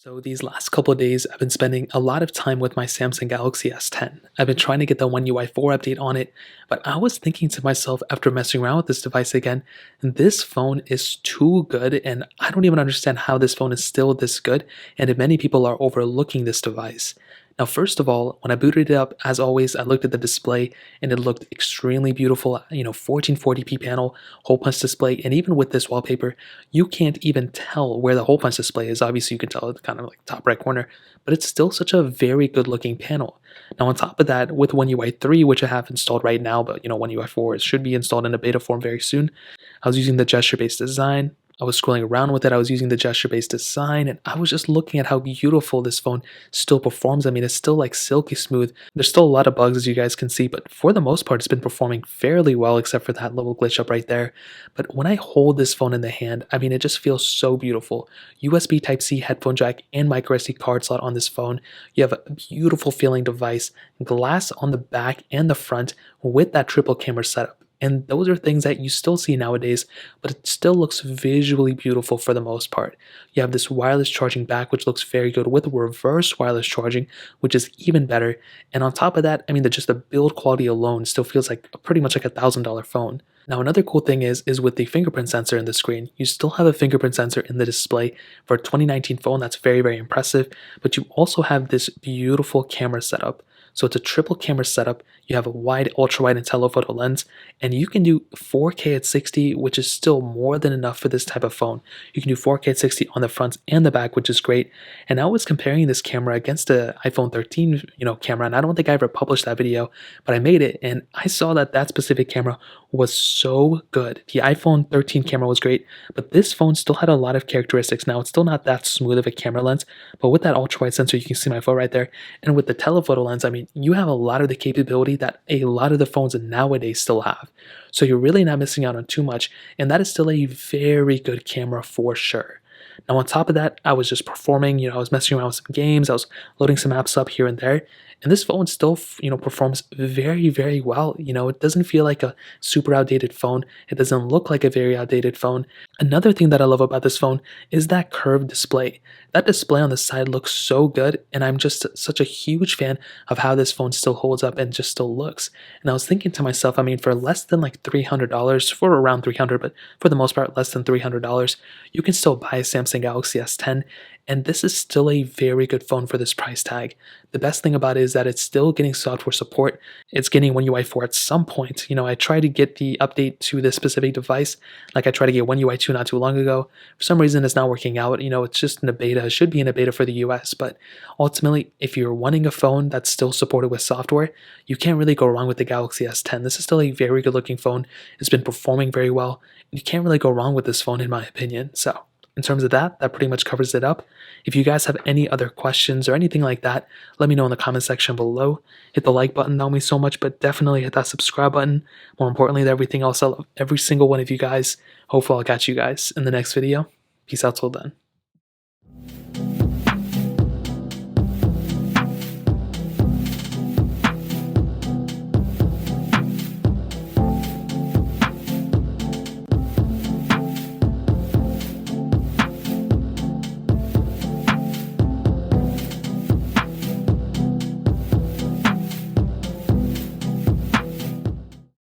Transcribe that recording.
So these last couple of days, I've been spending a lot of time with my Samsung Galaxy S10. I've been trying to get the One UI 4 update on it, but I was thinking to myself after messing around with this device again, this phone is too good, and I don't even understand how this phone is still this good, and if many people are overlooking this device. Now, first of all, when I booted it up, as always, I looked at the display and it looked extremely beautiful. 1440p panel, hole punch display, and even with this wallpaper, you can't even tell where the hole punch display is. Obviously, you can tell it's kind of like top right corner, but it's still such a very good looking panel. Now, on top of that, with One UI 3, which I have installed right now, but One UI 4 should be installed in a beta form very soon, I was using the gesture based design. I was scrolling around with it, I was using the gesture-based design, and I was just looking at how beautiful this phone still performs. I mean, it's still like silky smooth. There's still a lot of bugs, as you guys can see, but for the most part, it's been performing fairly well, except for that little glitch up right there. But when I hold this phone in the hand, I mean, it just feels so beautiful. USB Type-C headphone jack and micro SD card slot on this phone. You have a beautiful feeling device, glass on the back and the front with that triple camera setup. And those are things that you still see nowadays, but it still looks visually beautiful for the most part. You have this wireless charging back, which looks very good, with reverse wireless charging, which is even better. And on top of that, I mean, just the build quality alone still feels like pretty much like $1,000 phone. Now, another cool thing is with the fingerprint sensor in the screen. You still have a fingerprint sensor in the display for a 2019 phone. That's very, very impressive. But you also have this beautiful camera setup. So it's a triple camera setup. You have a wide, ultra wide, and telephoto lens, and you can do 4K at 60, which is still more than enough for this type of phone. You can do 4K at 60 on the front and the back, which is great. And I was comparing this camera against the iPhone 13, camera, and I don't think I ever published that video, but I made it, and I saw that that specific camera was so good. The iPhone 13 camera was great, but this phone still had a lot of characteristics. Now, it's still not that smooth of a camera lens, but with that ultra wide sensor, you can see my phone right there, and with the telephoto lens, I mean, you have a lot of the capability that a lot of the phones nowadays still have. So you're really not missing out on too much, and that is still a very good camera for sure. Now, on top of that, I was just performing, I was messing around with some games, I was loading some apps up here and there, and this phone still, performs very, very well. It doesn't feel like a super outdated phone. It doesn't look like a very outdated phone. Another thing that I love about this phone is that curved display. That display on the side looks so good, and I'm just such a huge fan of how this phone still holds up and just still looks. And I was thinking to myself, I mean, for less than like $300, for around $300, but for the most part, less than $300, you can still buy a Samsung Galaxy S10, and this is still a very good phone for this price tag. The best thing about it is that it's still getting software support. It's getting One UI 4 at some point. I tried to get the update to this specific device. Like I tried to get One UI 2 not too long ago. For some reason, it's not working out. It's just in a beta. It should be in a beta for the US. But ultimately, if you're wanting a phone that's still supported with software, you can't really go wrong with the Galaxy S10. This is still a very good looking phone. It's been performing very well. You can't really go wrong with this phone, in my opinion. So in terms of that pretty much covers it up. If you guys have any other questions or anything like that, let me know in the comment section below. Hit the like button, that would mean so much, but definitely hit that subscribe button. More importantly than everything else, I love every single one of you guys. Hopefully I'll catch you guys in the next video. Peace out till then.